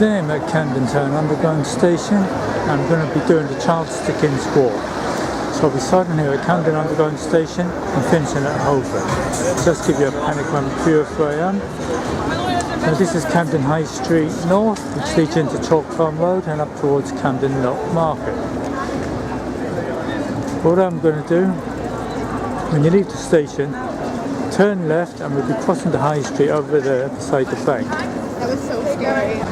Today I'm at Camden Town Underground Station. I'm going to be doing the Charles Dickens walk. So I'll be starting here at Camden Underground Station and finishing at Holborn. Just give you a panoramic view of where I am. Now this is Camden High Street North, which leads into Chalk Farm Road and up towards Camden Market. What I'm going to do, when you leave the station, turn left and we'll be crossing the High Street over there beside the bank. That was so scary.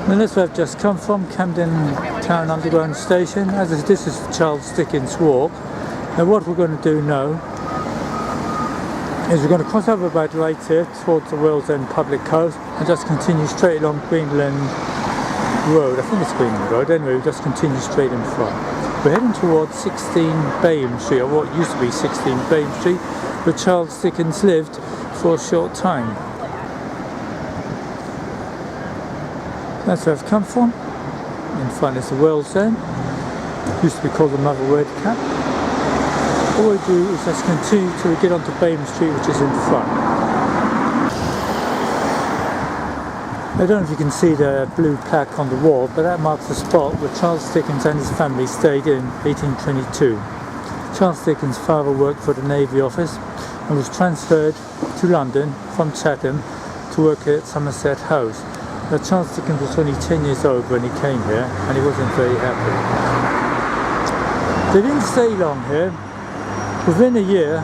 Now that's where I've just come from, Camden Town Underground Station. As this is the Charles Dickens walk. Now what we're going to do now is we're going to cross over by the right here towards the Wales End Public Coast and just continue straight along Greenland Road. I think it's Greenland Road. Anyway, we'll just continue straight in front. We're heading towards 16 Bayham Street, or what used to be 16 Bayham Street, where Charles Dickens lived for a short time. That's where I've come from. In front is the Wales End. Used to be called the Mother Red Cap. All we do is just continue till we get onto Bayham Street, which is in front. I don't know if you can see the blue plaque on the wall, but that marks the spot where Charles Dickens and his family stayed in 1822. Charles Dickens' father worked for the Navy Office and was transferred to London from Chatham to work at Somerset House. Now, Charles Dickens was only 10 years old when he came here and he wasn't very happy. They didn't stay long here. Within a year,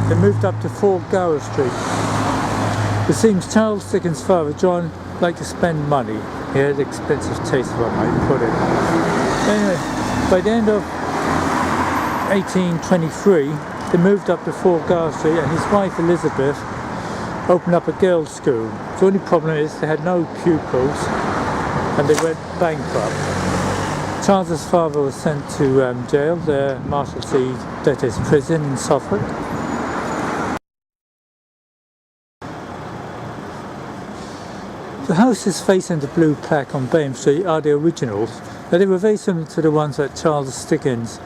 they moved up to 4 Gower Street. It seems Charles Dickens' father, John, liked to spend money. He had expensive taste, if I might put it. Anyway, by the end of 1823, they moved up to 4 Gower Street and his wife, Elizabeth, opened up a girls' school. The only problem is they had no pupils and they went bankrupt. Charles's father was sent to jail, the Marshalsea Debtors Prison in Suffolk. The houses facing the blue plaque on Bayham Street are the originals, but they were very similar to the ones that Charles Dickens'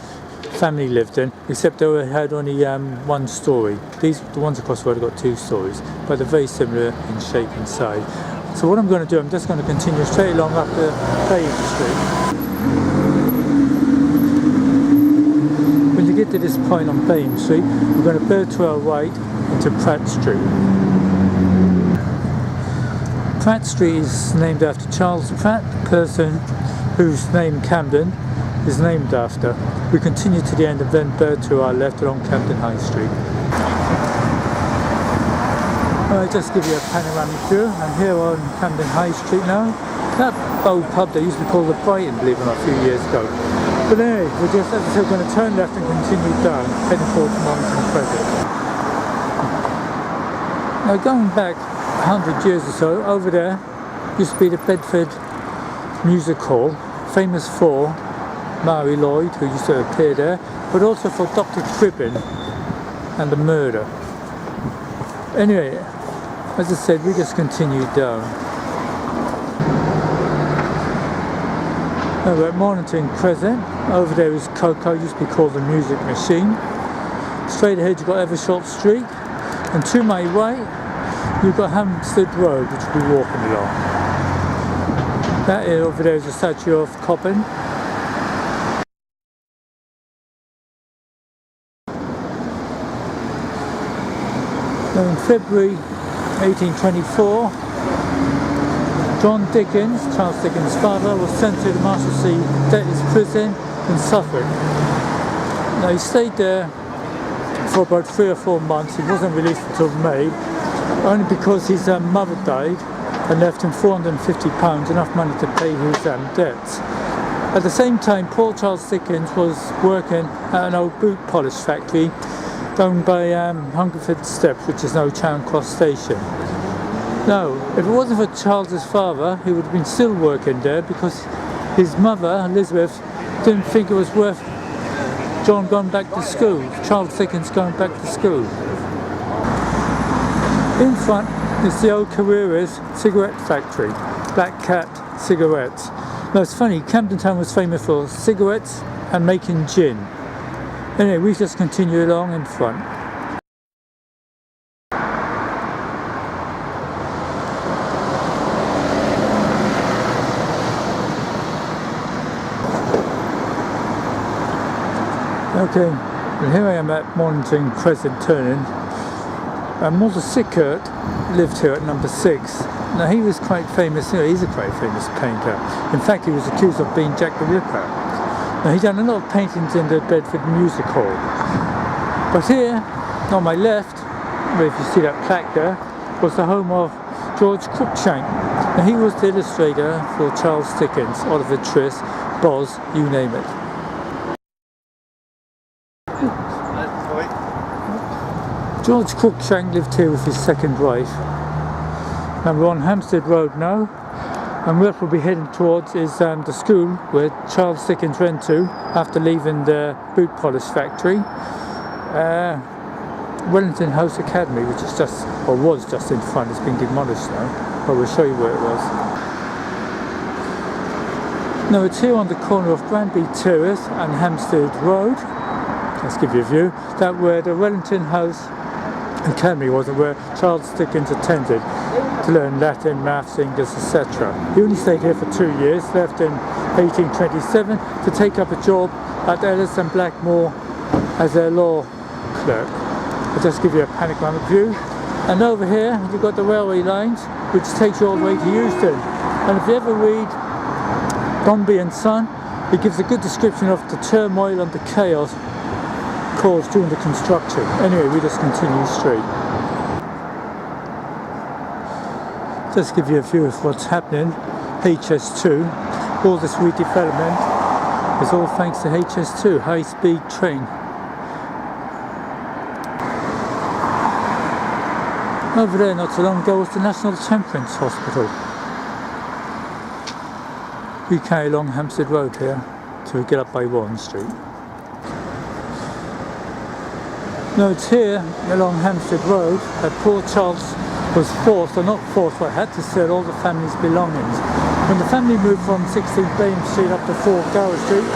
family lived in, except they had only one story. The ones across the road have got 2 stories, but they're very similar in shape and size. So what I'm going to do, I'm just going to continue straight along up the Bayham Street. When you get to this point on Bayham Street, we're going to bear to our right into Pratt Street. Pratt Street is named after Charles Pratt, the person whose name Camden is named after. We continue to the end and then bear to our left along Camden High Street. I'll just give you a panoramic view. I'm here on Camden High Street now. That old pub they used to call the Brighton, believe it or not, a few years ago. But anyway, we're just, as I said, going to turn left and continue down, heading towards Mornington Crescent. Now going back 100 years or so, over there used to be the Bedford Music Hall, famous for Mary Lloyd, who used to appear there, but also for Dr. Cribbin and the murder. Anyway, as I said, we just continued down. Now we're at Mornington Crescent. Over there is Coco, used to be called the Music Machine. Straight ahead you've got Evershot Street, and to my right you've got Hampstead Road, which we'll be walking along. That over there is a statue of Coppin. Now in February 1824, John Dickens, Charles Dickens' father, was sent to the Marshalsea Debtors Prison in Suffolk. Now he stayed there for about 3 or 4 months. He wasn't released until May, only because his mother died and left him £450, enough money to pay his debts. At the same time, poor Charles Dickens was working at an old boot polish factory down by Hungerford Steps, which is now Charing Cross Station. Now, if it wasn't for Charles's father, he would have been still working there because his mother, Elizabeth, didn't think it was worth John going back to school, Charles Dickens going back to school. In front is the old Carey's cigarette factory, Black Cat Cigarettes. Now it's funny, Camden Town was famous for cigarettes and making gin. Anyway, we just continue along in front. Okay, well, here I am at Mornington Crescent Turning. Walter Sickert lived here at number 6. Now he was quite famous, he's a quite famous painter. In fact, he was accused of being Jack the Ripper. Now he's done a lot of paintings in the Bedford Music Hall. But here, on my left, where if you see that plaque there, was the home of George Cruikshank. Now he was the illustrator for Charles Dickens, Oliver Twist, Boz, you name it. George Cruikshank lived here with his second wife. And we're on Hampstead Road now, and what we'll be heading towards is the school where Charles Dickens went to after leaving the boot polish factory. Wellington House Academy, which is just, or was just in front, it's been demolished now, but we'll show you where it was. Now it's here on the corner of Granby Terrace and Hampstead Road. Let's give you a view. That where the Wellington House Academy was, and where Charles Dickens attended to learn Latin, maths, English, etc. He only stayed here for 2 years, left in 1827 to take up a job at Ellis and Blackmore as a law clerk. I'll just give you a panoramic view. And over here you've got the railway lines, which takes you all the way to Euston. And if you ever read Dombey and Son, it gives a good description of the turmoil and the chaos caused during the construction. Anyway, we just continue straight. Just give you a view of what's happening. HS2, all this redevelopment is all thanks to HS2, high-speed train. Over there, not so long ago, was the National Temperance Hospital. We carry along Hampstead Road here till we get up by Warren Street. Now it's here along Hampstead Road that poor Charles was forced, or not forced, but had to sell all the family's belongings. When the family moved from 16 Bain Street up to 4 Gower Street,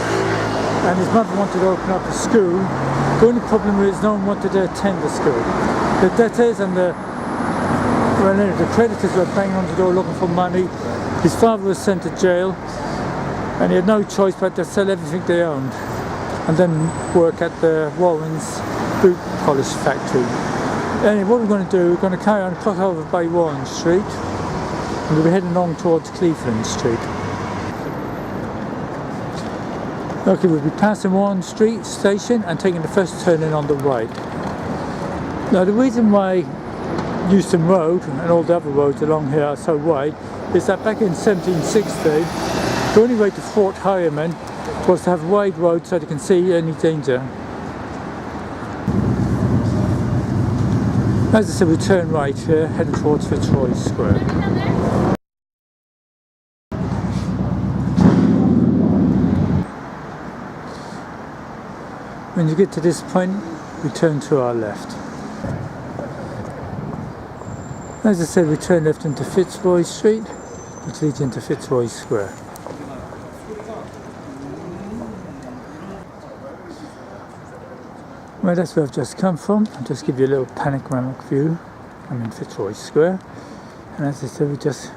and his mother wanted to open up a school, the only problem is no one wanted to attend the school. The debtors and the creditors were banging on the door looking for money. His father was sent to jail, and he had no choice but to sell everything they owned and then work at the Warren's boot polish factory. Anyway, what we're going to do, we're going to carry on across over by Warren Street, and we'll be heading along towards Cleveland Street. Okay, we'll be passing Warren Street station and taking the first turn in on the right. Now the reason why Euston Road and all the other roads along here are so wide is that back in 1760 the only way to thwart highwaymen was to have wide roads so they can see any danger. As I said, we turn right here, heading towards Fitzroy Square. When you get to this point, we turn to our left. As I said, we turn left into Fitzroy Street, which leads into Fitzroy Square. Well, that's where I've just come from. I'll just give you a little panoramic view. I'm in Fitzroy Square. And as I said, we just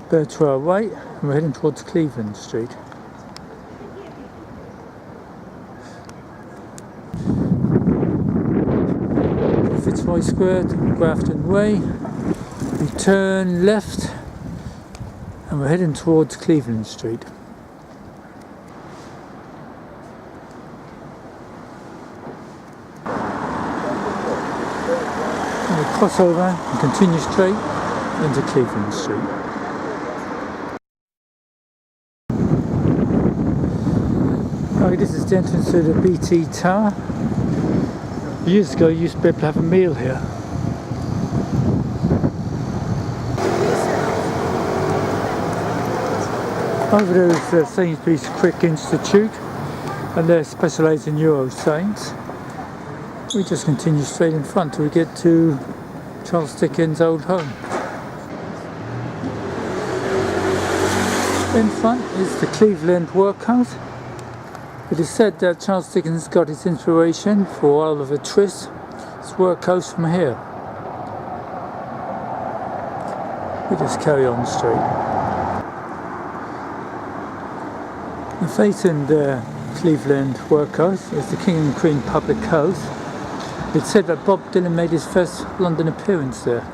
bear to our right, and we're heading towards Cleveland Street. Fitzroy Square to Grafton Way. We turn left, and we're heading towards Cleveland Street. Cross over and continue straight into Cleveland Street. Okay, this is the entrance to the BT Tower. Years ago, you used to be able to have a meal here. Over there is the Sainsbury's Quick Institute, and they're specialised in neuroscience. We just continue straight in front till we get to Charles Dickens' old home. In front is the Cleveland Workhouse. It is said that Charles Dickens got his inspiration for Oliver Twist, his workhouse, from here. We just carry on straight. Facing the Cleveland Workhouse. It's the King and Queen Public House. It's said that Bob Dylan made his first London appearance there.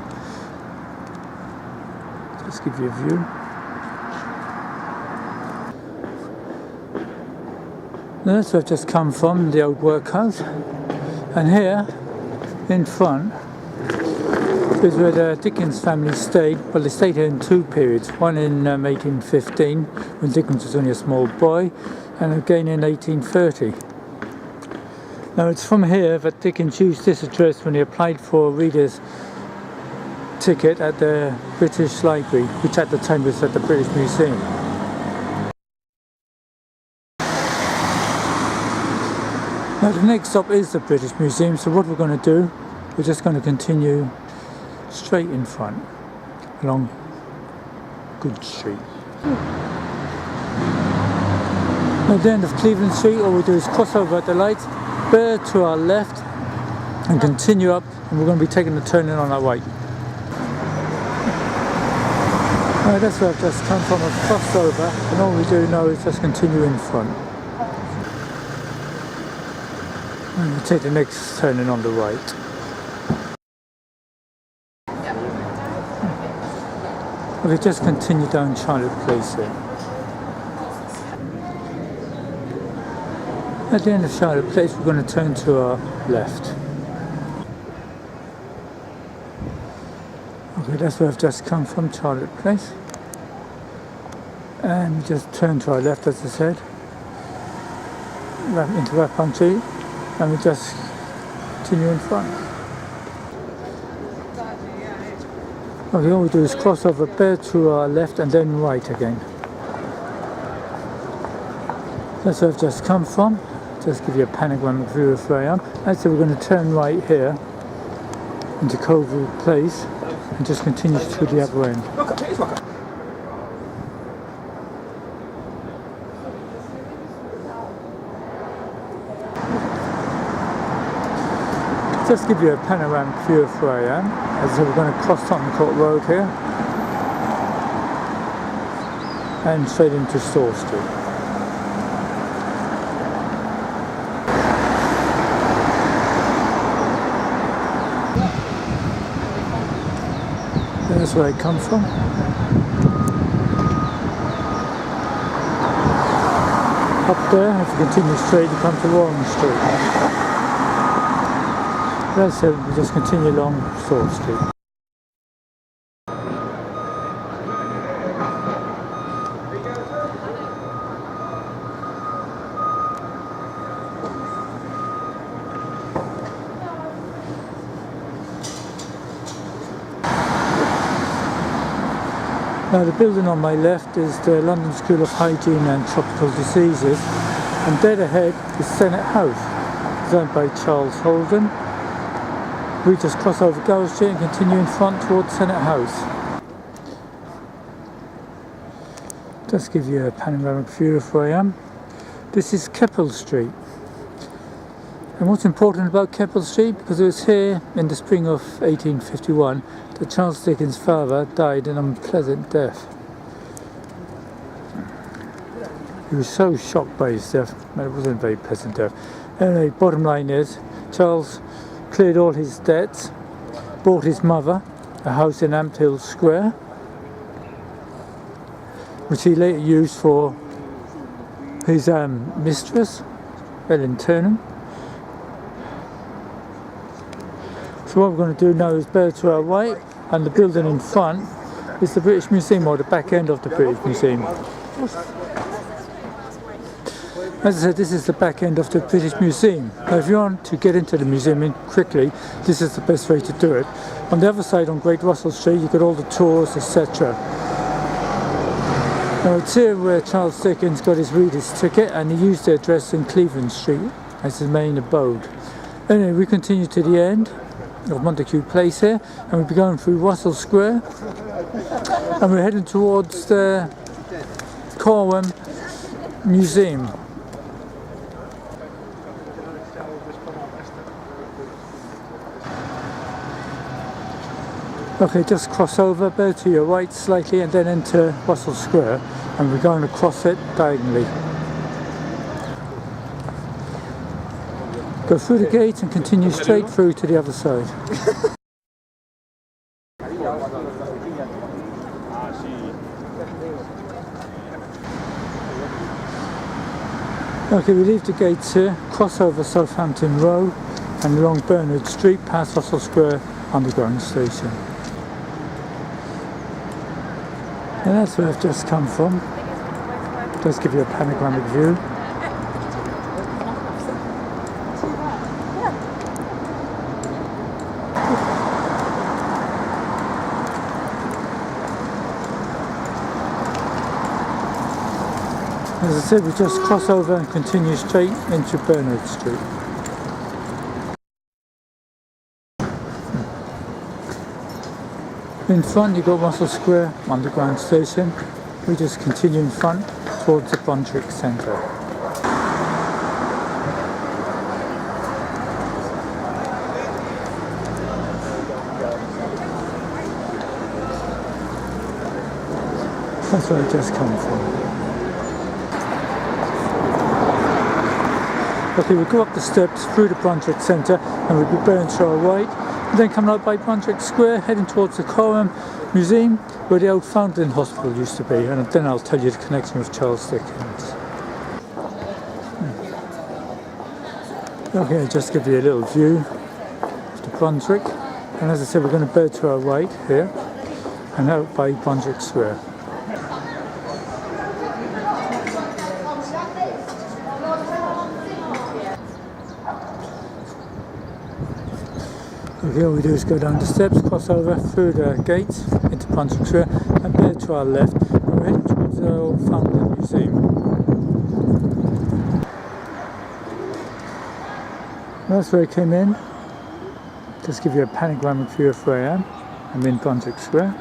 Just give you a view. That's where I've just come from, the old workhouse. And here, in front, is where the Dickens family stayed. Well, they stayed here in two periods. One in 1815, when Dickens was only a small boy, and again in 1830. Now it's from here that Dickens used this address when he applied for a reader's ticket at the British Library, which at the time was at the British Museum. Now the next stop is the British Museum, so what we're going to do, we're just going to continue straight in front along Good Street. Now at the end of Cleveland Street, all we do is cross over at the lights, bear to our left and continue up, and we're going to be taking a turn in on our right. Right, that's where I've just come from, I've crossed over, and all we do now is just continue in front. And we take the next turn in on the right. We just continue down Charlotte Place here. At the end of Charlotte Place, we're going to turn to our left. Okay, that's where I've just come from, Charlotte Place. And we just turn to our left, as I said, into Rapon Street, and we just continue in front. Okay, all we do is cross over, bear to our left, and then right again. That's where I've just come from. Just give you a panoramic view of where I am. Actually, we're going to turn right here into Colville Place and just continue to the other end. Just give you a panoramic view of where I am. As I said, we're going to cross Tottenham Court Road here and straight into Store Street. That's where I come from. Up there, if you continue straight, you come to Warren Street. That's it, we just continue along Store Street. Now the building on my left is the London School of Hygiene and Tropical Diseases, and dead ahead is Senate House, designed by Charles Holden. We just cross over Gower Street and continue in front towards Senate House. Just give you a panoramic view of where I am. This is Keppel Street. And what's important about Keppel Street, because it was here in the spring of 1851 that Charles Dickens' father died an unpleasant death. He was so shocked by his death, but it wasn't a very pleasant death. Anyway, bottom line is, Charles cleared all his debts, bought his mother a house in Ampthill Square, which he later used for his mistress, Ellen Turnham. So what we're going to do now is bear to our right, and the building in front is the British Museum, or the back end of the British Museum. As I said, this is the back end of the British Museum. Now if you want to get into the museum quickly, this is the best way to do it. On the other side, on Great Russell Street, you got all the tours, etc. Now it's here where Charles Dickens got his reader's ticket, and he used the address in Cleveland Street as his main abode. Anyway, we continue to the end of Montague Place here, and we'll be going through Russell Square, and we're heading towards the Corwin Museum. Okay, just cross over, bear to your right slightly, and then enter Russell Square, and we're going to cross it diagonally. Go through the gate and continue straight through to the other side. Okay, we leave the gates here, cross over Southampton Row and along Bernard Street past Russell Square Underground Station. And that's where I've just come from. Just give you a panoramic view. As I said, we just cross over and continue straight into Bernard Street. In front you've got Russell Square Underground Station. We just continue in front towards the Brunswick Centre. That's where I just come from. Okay, we'll go up the steps through the Brunswick Centre and we'll be bearing to our right. And then coming out by Brunswick Square, heading towards the CAREY Museum where the old Foundling Hospital used to be, and then I'll tell you the connection with Charles Dickens. Okay, just give you a little view of the Brunswick, and as I said, we're going to bear to our right here and out by Brunswick Square. Okay, all we do is go down the steps, cross over through the gates into Brunswick Square and bear to our left, and we're heading towards the old Foundling Museum. That's where I came in. Just give you a panoramic view of where I am. I'm in Brunswick Square.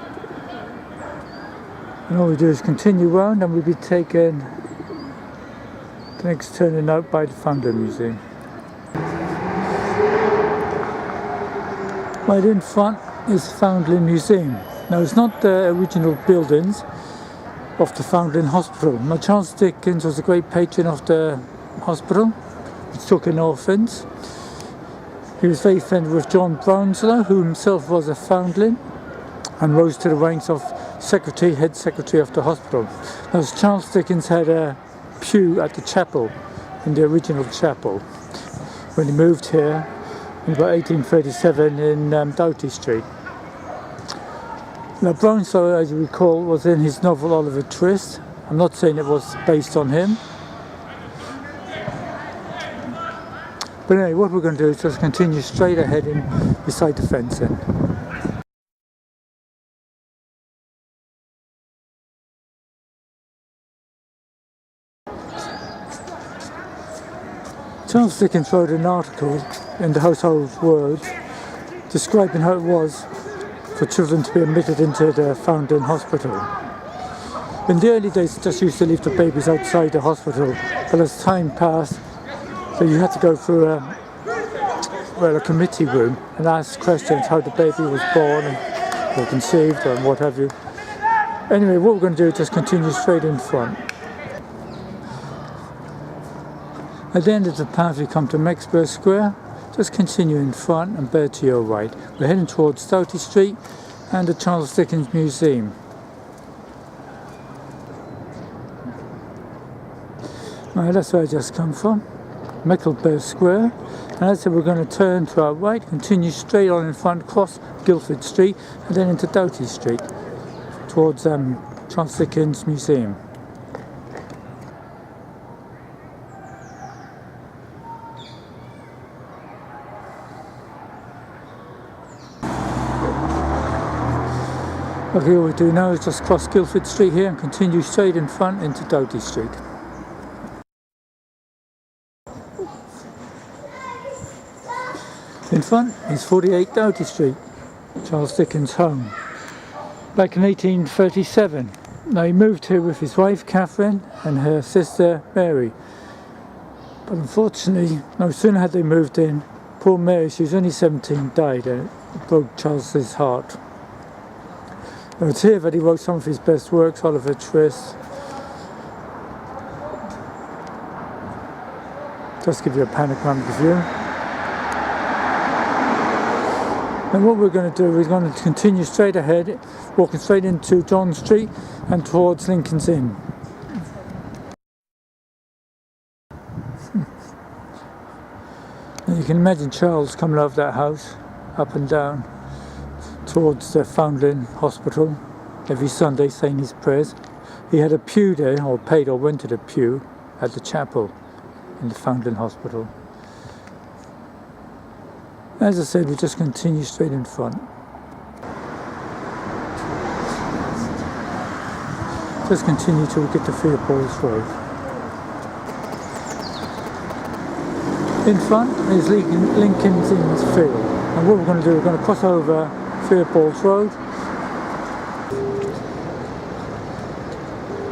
And all we do is continue round and we'll be taking the next turning out by the Foundling Museum. Right in front is Foundling Museum. Now it's not the original buildings of the Foundling Hospital. Now Charles Dickens was a great patron of the hospital. He took in orphans. He was very friendly with John Brownslow, who himself was a foundling and rose to the ranks of head secretary of the hospital. Now Charles Dickens had a pew at the chapel, in the original chapel, when he moved here in about 1837 in Doughty Street. Now Brownslow, as you recall, was in his novel Oliver Twist. I'm not saying it was based on him. But anyway, what we're going to do is just continue straight ahead in beside the fencing. Charles Dickens wrote an article in the Household Words describing how it was for children to be admitted into the Foundling Hospital. In the early days, they just used to leave the babies outside the hospital, but as time passed, so you had to go through a committee room and ask questions how the baby was born or conceived or what have you. Anyway, what we're going to do is just continue straight in front. At the end of the path you come to Mexborough Square. Just continue in front and bear to your right. We're heading towards Doughty Street and the Charles Dickens Museum. Right, that's where I just come from, Mexborough Square. And as I said, we're going to turn to our right, continue straight on in front, cross Guildford Street and then into Doughty Street towards Charles Dickens Museum. Okay, all we do now is just cross Guildford Street here and continue straight in front into Doughty Street. In front is 48 Doughty Street, Charles Dickens' home. Back in 1837. Now he moved here with his wife Catherine and her sister Mary. But unfortunately, no sooner had they moved in, poor Mary, she was only 17, died, and it broke Charles's heart. Now it's here that he wrote some of his best works, Oliver Twist. Just give you a panoramic view. And what we're going to do, we're going to continue straight ahead, walking straight into John Street and towards Lincoln's Inn. And you can imagine Charles coming out of that house, up and down, towards the Foundling Hospital, every Sunday saying his prayers. He had a pew there, or paid or rented a pew at the chapel in the Foundling Hospital. As I said, we just continue straight in front. Just continue till we get to Fairballs Road. In front is Lincoln's Inn Field. And what we're going to do, we're going to cross over Fairballs Road.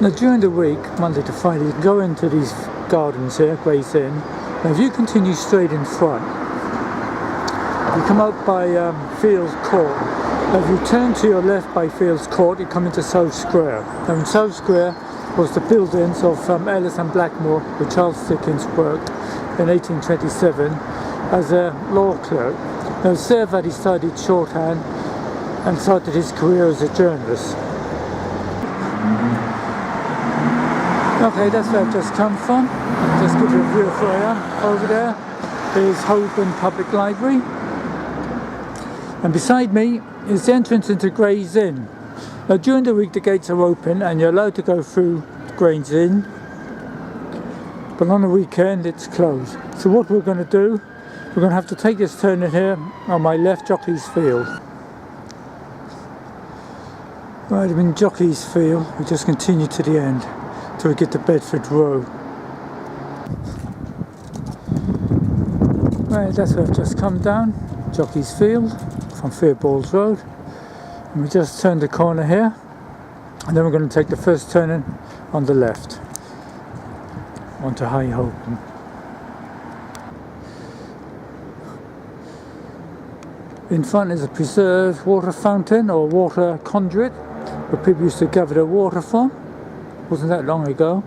Now during the week, Monday to Friday, you can go into these gardens here, Gray's Inn. Now if you continue straight in front, you come out by Fields Court. Now if you turn to your left by Fields Court, you come into South Square. Now in South Square was the buildings of Ellis and Blackmore, where Charles Dickens worked in 1827 as a law clerk. Now it's there that he studied shorthand and started his career as a journalist. Okay, that's where I've just come from. Just give you a view of where I am. Over there is Holborn Public Library. And beside me is the entrance into Gray's Inn. Now during the week the gates are open and you're allowed to go through Gray's Inn, but on the weekend it's closed. So what we're going to do, we're going to have to take this turn in here on my left, Jockey's Field. Right, I'm in Jockey's Field. We just continue to the end till we get to Bedford Row. Right, that's where I've just come down, Jockey's Field, from Fairballs Road. And we just turn the corner here, and then we're going to take the first turning on the left onto High Holborn. In front is a preserved water fountain or water conduit where people used to gather their water from. Wasn't that long ago.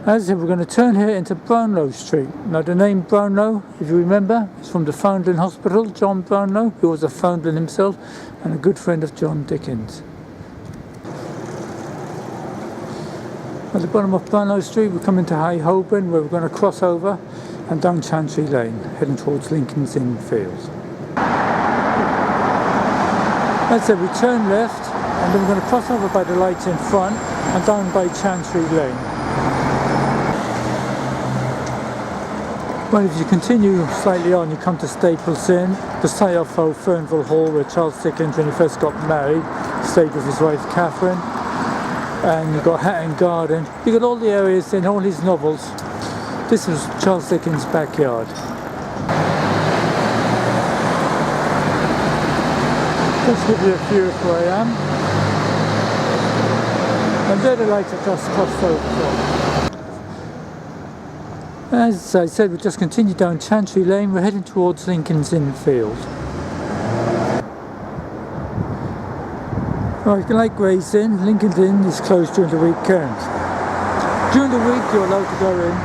As I said, we're going to turn here into Brownlow Street. Now the name Brownlow, if you remember, is from the Foundling Hospital, John Brownlow, who was a Foundling himself and a good friend of John Dickens. At the bottom of Brownlow Street we come into High Holborn, where we're going to cross over and down Chancery Lane, heading towards Lincoln's Inn Fields. As I said, we turn left and then we're going to cross over by the lights in front and down by Chancery Lane. Well, if you continue slightly on, you come to Staples Inn, the site of Fernville Hall, where Charles Dickens, when he first got married, stayed with his wife Catherine. And you've got Hatton Garden. You've got all the areas in all his novels. This was Charles Dickens' backyard. Just give you a view of where I am. And there the lights are just crossed over. As I said, we'll just continue down Chancery Lane. We're heading towards Lincoln's Inn Field. Right, like Gray's Inn, Lincoln's Inn is closed during the weekend. During the week you're allowed to go in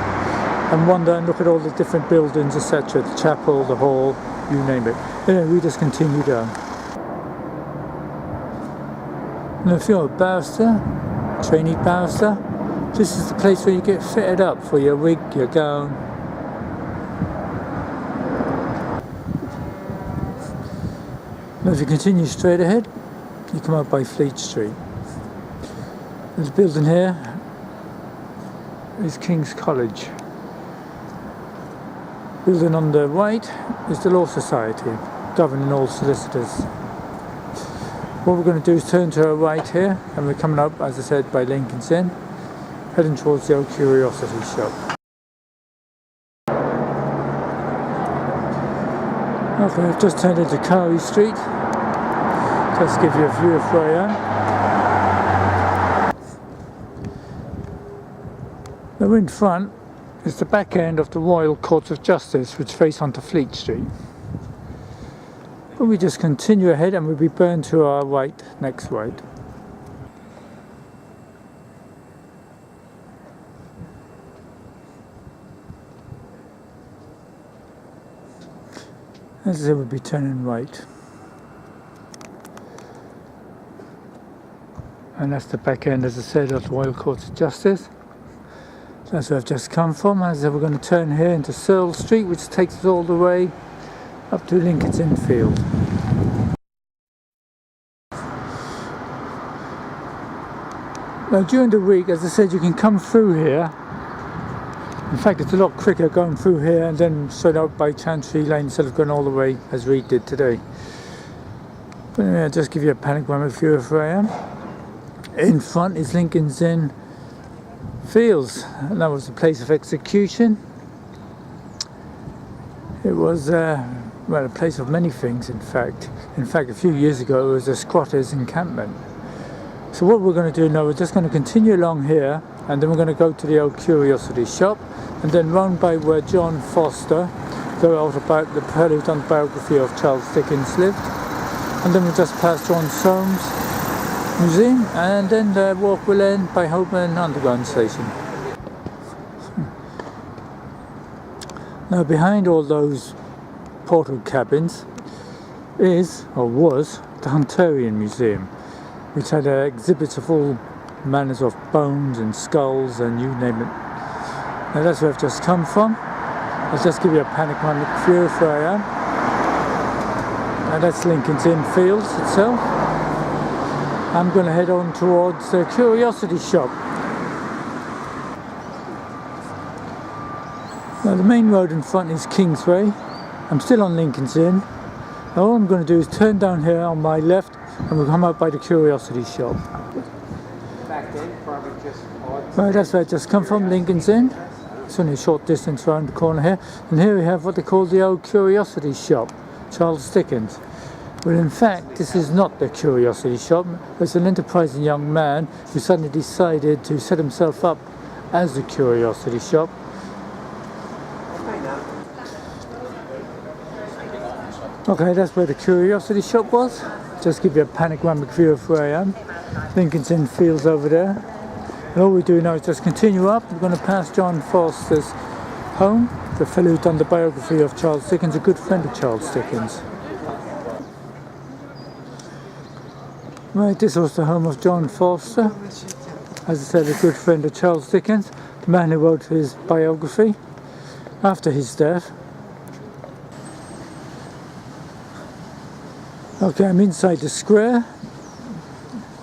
and wander and look at all the different buildings, etc. The chapel, the hall, you name it. Anyway, we just continue down. Now if you're a barrister, trainee barrister, this is the place where you get fitted up for your wig, your gown. Now if you continue straight ahead, you come out by Fleet Street. There's a building here is King's College. Building on the right is the Law Society, governing all solicitors. What we're going to do is turn to our right here, and we're coming up, as I said, by Lincoln's Inn, heading towards the Old Curiosity Shop. Okay, I've just turned into CAREY Street. Just give you a view of where I am. Now in front is the back end of the Royal Courts of Justice, which face onto Fleet Street. But we just continue ahead and we'll be burned to our right, next right. As I said, we'll be turning right. And that's the back end, as I said, of the Royal Court of Justice. That's where I've just come from. As I said, we're going to turn here into Searle Street, which takes us all the way up to Lincoln's Inn Field. Now during the week, as I said, you can come through here. In fact, it's a lot quicker going through here and then straight out by Chancery Lane instead of going all the way as Reed did today. But anyway, I'll just give you a panoramic view of where I am. In front is Lincoln's Inn Fields, and that was the place of execution. It was well, a place of many things, in fact. In fact, a few years ago it was a squatter's encampment. So what we're going to do now, we're just going to continue along here, and then we're going to go to the old curiosity shop, and then round by where John Foster, the prelude on the biography of Charles Dickens, lived, and then we'll just pass John Soames Museum, and then the walk will end by Holborn Underground Station. Now behind all those portal cabins is, or was, the Hunterian Museum, which had exhibits of all manners of bones and skulls and you name it. Now that's where I've just come from. I'll just give you a panoramic view of where I am. And that's Lincoln's Inn Fields itself. I'm going to head on towards the curiosity shop. Now the main road in front is Kingsway. I'm still on Lincoln's Inn. Now all I'm going to do is turn down here on my left and we'll come out by the curiosity shop. Right, that's where I just come from, Lincoln's Inn. It's only a short distance around the corner here. And here we have what they call the old curiosity shop, Charles Dickens. Well, in fact, this is not the curiosity shop. It's an enterprising young man who suddenly decided to set himself up as the curiosity shop. Okay, that's where the curiosity shop was. Just give you a panoramic view of where I am. Lincoln's Inn Fields over there. And all we do now is just continue up. We're going to pass John Foster's home, the fellow who's done the biography of Charles Dickens, a good friend of Charles Dickens. Right, this was the home of John Foster. As I said, a good friend of Charles Dickens, the man who wrote his biography after his death. Okay, I'm inside the square,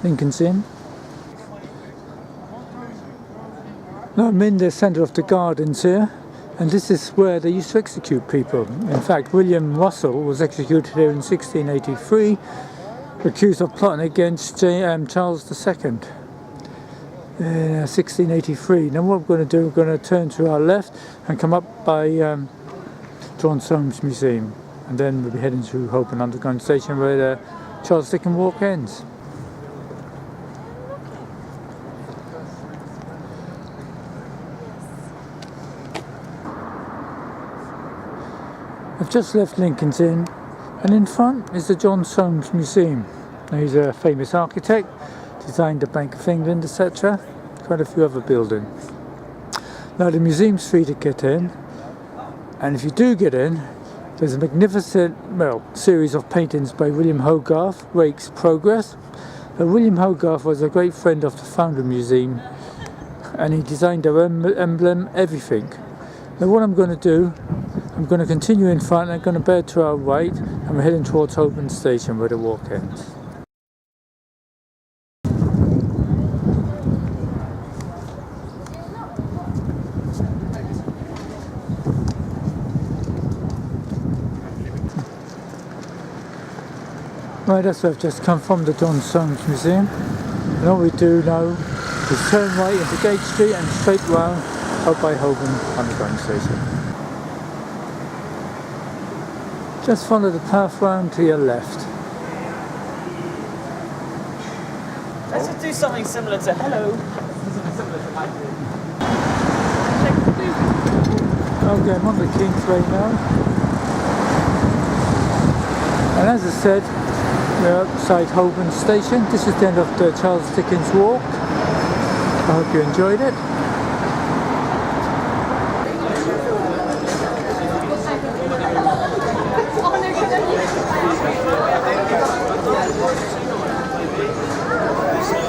Lincoln's Inn. Now I'm in the centre of the gardens here, and this is where they used to execute people. In fact, William Russell was executed here in 1683, accused of plotting against Charles II in 1683. Now what we're going to do, we're going to turn to our left and come up by John Soames Museum. And then we'll be heading to Holborn Underground Station where the Charles Dickens walk ends. I've just left Lincoln's Inn, and in front is the John Soames Museum. Now he's a famous architect, designed the Bank of England, etc. Quite a few other buildings. Now the museum's free to get in, and if you do get in, there's a magnificent, series of paintings by William Hogarth, Rake's Progress. William Hogarth was a great friend of the founder museum, and he designed their emblem, everything. Now what I'm going to do, I'm going to continue in front, I'm going to bear to our right, and we're heading towards Holborn Station where the walk ends. Right, that's where I've just come from, the John Soames Museum. And all we do now is turn right into Gate Street and straight round out by Holborn Underground Station. Just follow the path round to your left. Let's just do something similar to hello. Something similar to I did. Okay, I'm on the Kingsway now. And as I said, we're outside Holborn Station. This is the end of the Charles Dickens walk. I hope you enjoyed it.